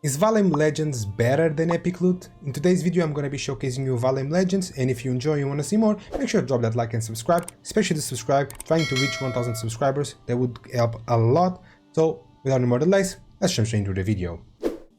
Is Valheim Legends better than Epic Loot? In today's video I'm gonna be showcasing you Valheim Legends, and if you enjoy and wanna see more, make sure to drop that like and subscribe, especially to subscribe, trying to reach 1000 subscribers, that would help a lot. So without any more delays, let's jump straight into the video.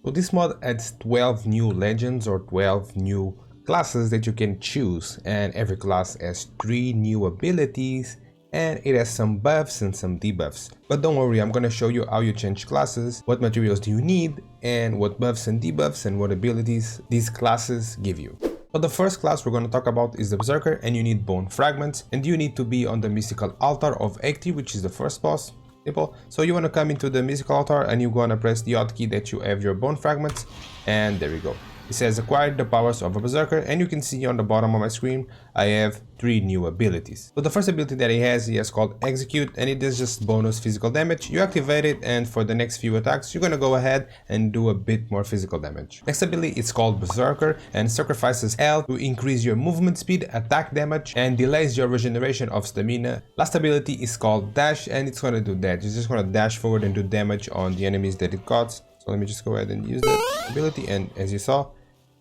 So this mod adds 12 new legends or 12 new classes that you can choose, and every class has 3 new abilities and it has some buffs and some debuffs. But don't worry, I'm gonna show you how you change classes, what materials do you need, and what buffs and debuffs and what abilities these classes give you. So the first class we're gonna talk about is the Berserker, and you need bone fragments, and you need to be on the mystical altar of Ekti, which is the first boss. Simple. So you wanna come into the mystical altar and you're gonna press the hotkey that you have your bone fragments, and there we go. It says acquired the powers of a Berserker, and you can see on the bottom of my screen I have 3 new abilities. So the first ability that he has called Execute, and it is just bonus physical damage. You activate it, and for the next few attacks you're gonna go ahead and do a bit more physical damage. Next ability is called Berserker, and sacrifices health to increase your movement speed, attack damage, and delays your regeneration of stamina. Last ability is called Dash, and it's gonna do that. It's just gonna dash forward and do damage on the enemies that it cuts. So let me just go ahead and use that ability, and as you saw,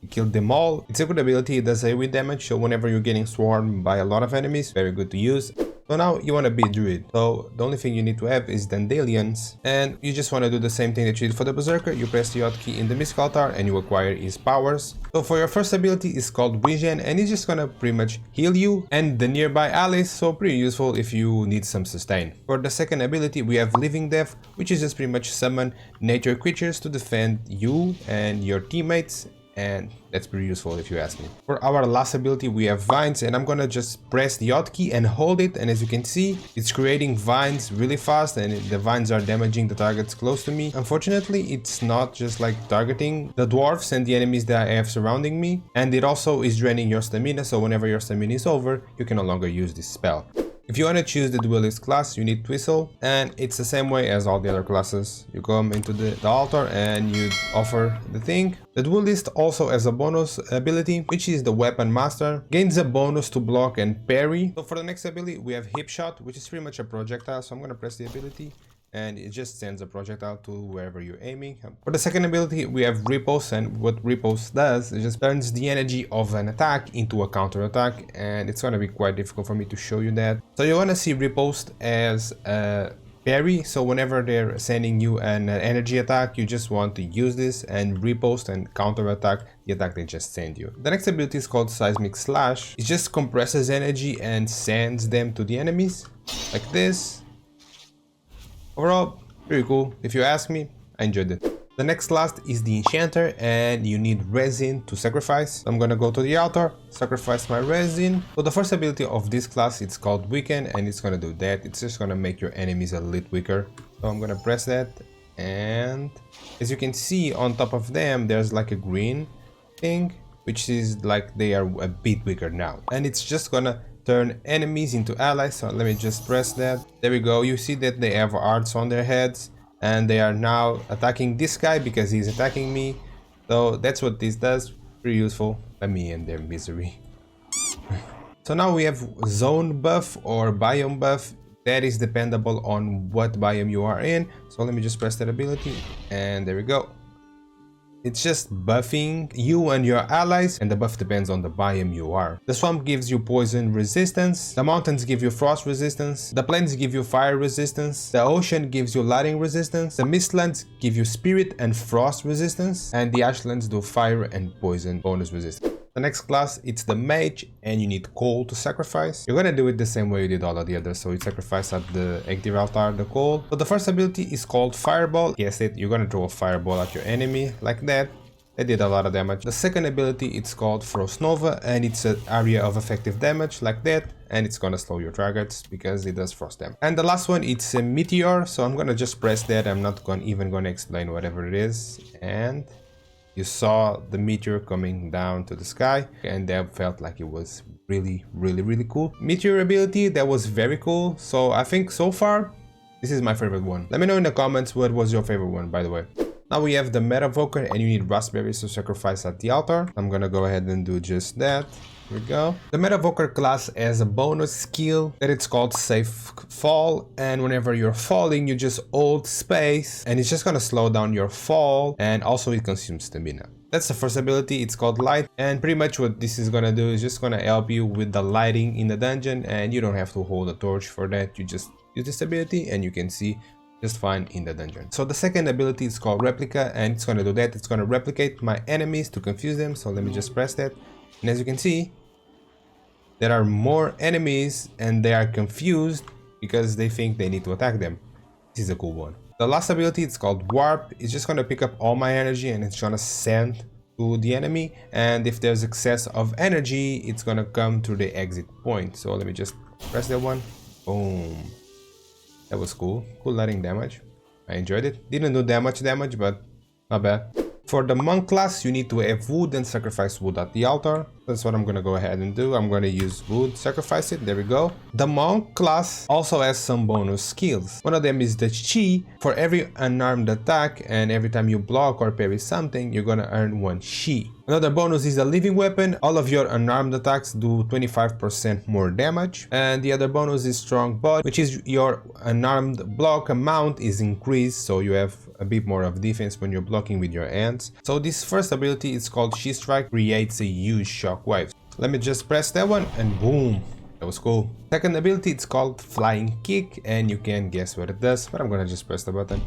you killed them all. It's a good ability, it does AoE damage, so whenever you're getting swarmed by a lot of enemies, very good to use. So now you want to be a druid, so the only thing you need to have is Dandelions, and you just want to do the same thing that you did for the Berserker. You press the hotkey in the mystical altar and you acquire his powers. So for your first ability is called Regen, and it's just gonna pretty much heal you and the nearby allies, so pretty useful if you need some sustain. For the second ability we have Living Death, which is just pretty much summon nature creatures to defend you and your teammates, and that's pretty useful if you ask me. For our last ability we have Vines, and I'm gonna just press the hotkey and hold it, and as you can see it's creating vines really fast, and the vines are damaging the targets close to me. Unfortunately it's not just like targeting the dwarfs and the enemies that I have surrounding me, and it also is draining your stamina, so whenever your stamina is over you can no longer use this spell. If you want to choose the duelist class, you need Twistle, and it's the same way as all the other classes. You come into the altar and you offer the thing. The duelist also has a bonus ability, which is the Weapon Master. Gains a bonus to block and parry. So for the next ability we have Hip Shot, which is pretty much a projectile, so I'm going to press the ability and it just sends a projectile to wherever you're aiming. For the second ability we have Riposte, and what Riposte does is just turns the energy of an attack into a counter attack, and it's gonna be quite difficult for me to show you that. So you wanna see Riposte as a parry, so whenever they're sending you an energy attack you just want to use this and riposte and counter attack the attack they just send you. The next ability is called Seismic Slash. It just compresses energy and sends them to the enemies like this. Overall, pretty cool. If you ask me, I enjoyed it. The next class is the Enchanter, and you need resin to sacrifice. So I'm gonna go to the altar, sacrifice my resin. So the first ability of this class, it's called Weaken, and it's gonna do that. It's just gonna make your enemies a little weaker. So I'm gonna press that, and as you can see on top of them, there's like a green thing, which is like they are a bit weaker now. And it's just gonna turn enemies into allies, so let me just press that. There we go. You see that they have hearts on their heads, and they are now attacking this guy because he's attacking me. So that's what this does. Pretty useful. Let me end their misery. So now we have zone buff or biome buff. That is dependable on what biome you are in. So let me just press that ability, and there we go. It's just buffing you and your allies, and the buff depends on the biome you are. The swamp gives you poison resistance, the mountains give you frost resistance, the plains give you fire resistance, the ocean gives you lightning resistance, the mistlands give you spirit and frost resistance, and the ashlands do fire and poison bonus resistance. The next class, it's the Mage, and you need coal to sacrifice. You're gonna do it the same way you did all of the others, so you sacrifice at the active altar the coal. So the first ability is called Fireball. Guess it, you're gonna throw a fireball at your enemy like that. It did a lot of damage. The second ability, it's called Frost Nova, and it's an area of effective damage like that, and it's gonna slow your targets because it does frost damage. And the last one, it's a Meteor, so I'm gonna just press that. I'm not even gonna explain whatever it is, and you saw the meteor coming down to the sky, and that felt like it was really cool. Meteor ability, that was very cool. So I think so far this is my favorite one. Let me know in the comments what was your favorite one, by the way. Now we have the Metavoker, and you need raspberries to sacrifice at the altar. I'm gonna go ahead and do just that. Here we go. The Metavoker class has a bonus skill that it's called Safe Fall, and whenever you're falling, you just hold space and it's just gonna slow down your fall, and also it consumes stamina. That's the first ability. It's called Light, and pretty much what this is gonna do is just gonna help you with the lighting in the dungeon, and you don't have to hold a torch for that. You just use this ability and you can see just fine in the dungeon. So the second ability is called Replica, and it's gonna do that. It's gonna replicate my enemies to confuse them. So let me just press that, and as you can see, there are more enemies and they are confused because they think they need to attack them. This is a cool one. The last ability, it's called Warp. It's just gonna pick up all my energy and it's gonna send to the enemy, and if there's excess of energy, it's gonna come to the exit point. So let me just press that one. Boom. That was cool. Cool lighting damage. I enjoyed it. Didn't do that much damage, but not bad. For the monk class, you need to have wood and sacrifice wood at the altar. That's what I'm gonna go ahead and do. I'm gonna use wood, sacrifice it, there we go. The monk class also has some bonus skills. One of them is the chi. For every unarmed attack and every time you block or parry something, you're gonna earn 1 chi. Another bonus is a living weapon. All of your unarmed attacks do 25% more damage. And the other bonus is strong body, which is your unarmed block amount is increased, so you have a bit more of defense when you're blocking with your hands. So this first ability is called Chi Strike, creates a huge shockwave. Let me just press that one and boom. That was cool. Second ability, it's called Flying Kick, and you can guess what it does, but I'm gonna just press the button.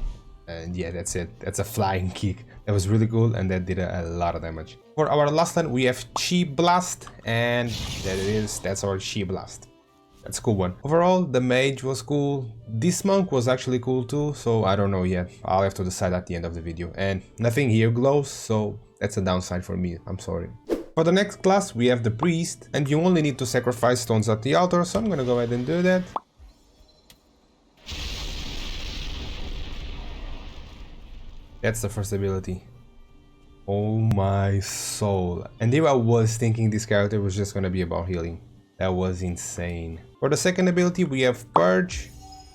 And yeah, that's it. That's a flying kick. That was really cool, and that did a lot of damage. For our last one, we have Chi Blast, and there it is. That's our Chi Blast. That's a cool one. Overall, the mage was cool. This monk was actually cool too, so I don't know yet. I'll have to decide at the end of the video. And nothing here glows, so that's a downside for me. I'm sorry. For the next class, we have the priest, and you only need to sacrifice stones at the altar, so I'm gonna go ahead and do that. That's the first ability. Oh my soul. And here I was thinking this character was just gonna be about healing. That was insane. For the second ability, we have Purge,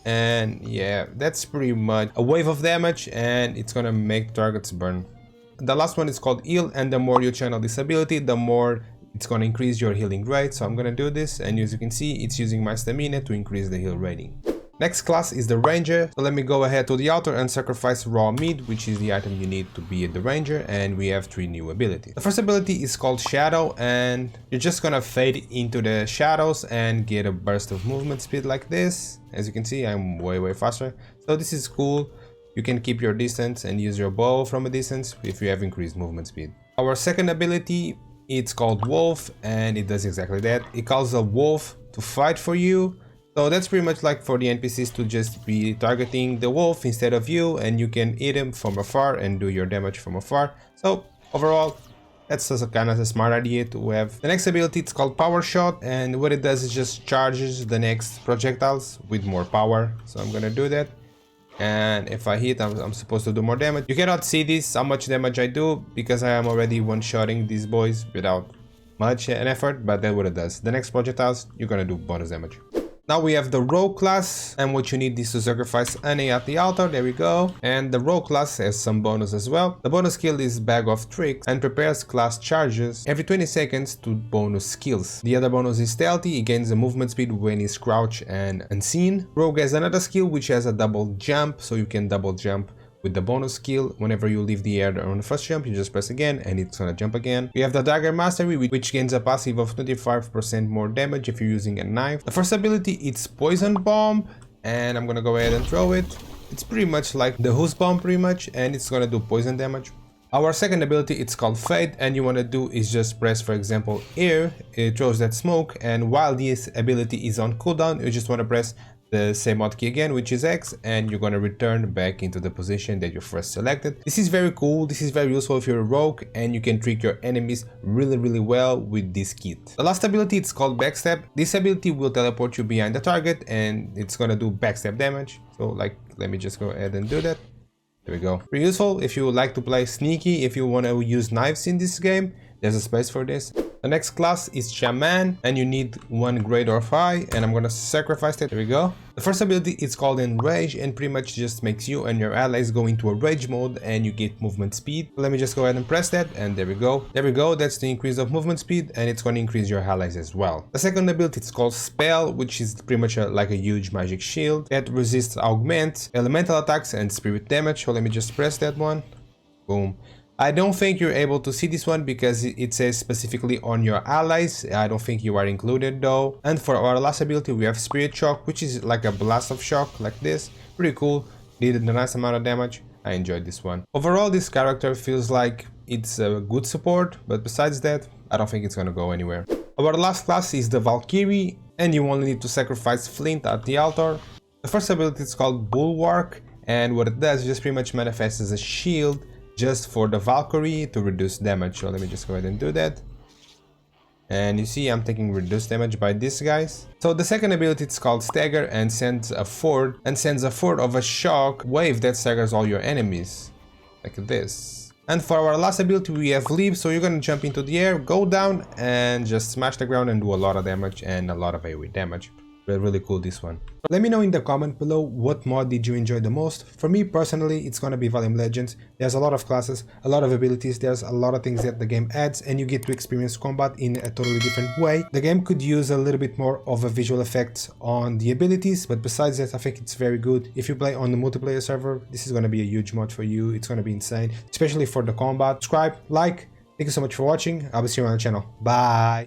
and yeah, that's pretty much a wave of damage, and it's gonna make targets burn. The last one is called Heal, and the more you channel this ability, the more it's gonna increase your healing rate. So I'm gonna do this, and as you can see, it's using my stamina to increase the heal rating. Next class is the Ranger. So let me go ahead to the altar and sacrifice raw meat, which is the item you need to be the Ranger, and we have 3 new abilities. The first ability is called Shadow, and you're just gonna fade into the shadows and get a burst of movement speed like this. As you can see, I'm way faster. So this is cool. You can keep your distance and use your bow from a distance if you have increased movement speed. Our second ability, it's called Wolf, and it does exactly that. It calls a wolf to fight for you. So that's pretty much like for the NPCs to just be targeting the wolf instead of you, and you can hit him from afar and do your damage from afar. So overall, that's just a kind of a smart idea to have. The next ability, it's called Powershot, and what it does is just charges the next projectiles with more power. So I'm gonna do that. And if I hit, I'm supposed to do more damage. You cannot see this, how much damage I do, because I am already one-shotting these boys without much an effort, but that's what it does. The next projectiles, you're gonna do bonus damage. Now we have the Rogue class, and what you need is to sacrifice Annie at the altar, there we go. And the Rogue class has some bonus as well. The bonus skill is Bag of Tricks, and prepares class charges every 20 seconds to bonus skills. The other bonus is Stealthy, he gains a movement speed when he's crouched and unseen. Rogue has another skill which has a double jump, so you can double jump with the bonus skill. Whenever you leave the air on the first jump, you just press again and it's gonna jump again. We have the Dagger Mastery, which gains a passive of 25% more damage if you're using a knife. The first ability, it's Poison Bomb, and I'm gonna go ahead and throw it. It's pretty much like the Who's Bomb pretty much, and it's gonna do poison damage. Our second ability, it's called Fade, and you want to do is just press, for example, here, it throws that smoke, and while this ability is on cooldown, you just want to press the same hotkey again, which is X, and you're going to return back into the position that you first selected. This is very cool. This is very useful if you're a rogue, and you can trick your enemies really well with this kit. The last ability, it's called Backstab. This ability will teleport you behind the target, and it's going to do backstab damage. So like, let me just go ahead and do that. There we go. Pretty useful if you like to play sneaky, if you want to use knives in this game. There's a space for this. The next class is Shaman, and you need 1 Great Orph Eye, and I'm gonna sacrifice it. There we go. The first ability is called Enrage, and pretty much just makes you and your allies go into a rage mode and you get movement speed. Let me just go ahead and press that, and there we go. There we go, that's the increase of movement speed, and it's gonna increase your allies as well. The second ability is called Spell, which is pretty much like a huge magic shield that resists augment, elemental attacks, and spirit damage. So let me just press that one. Boom. I don't think you're able to see this one because it says specifically on your allies. I don't think you are included though. And for our last ability we have Spirit Shock, which is like a blast of shock like this. Pretty cool. Did a nice amount of damage. I enjoyed this one. Overall, this character feels like it's a good support, but besides that, I don't think it's gonna go anywhere. Our last class is the Valkyrie, and you only need to sacrifice Flint at the altar. The first ability is called Bulwark, and what it does is just pretty much manifests as a shield just for the Valkyrie to reduce damage. So let me just go ahead and do that. And you see I'm taking reduced damage by these guys. So the second ability is called Stagger and sends a forward of a shock wave that staggers all your enemies. Like this. And for our last ability we have Leap, so you're gonna jump into the air, go down and just smash the ground and do a lot of damage and a lot of AoE damage. But really cool, this one. Let me know in the comment below what mod did you enjoy the most. For me personally, it's gonna be Valheim Legends. There's a lot of classes, a lot of abilities, there's a lot of things that the game adds, and you get to experience combat in a totally different way. The game could use a little bit more of a visual effects on the abilities, but besides that I think it's very good. If you play on the multiplayer server, this is gonna be a huge mod for you. It's gonna be insane, especially for the combat. Subscribe, like, thank you so much for watching. I'll be seeing you on the channel. Bye!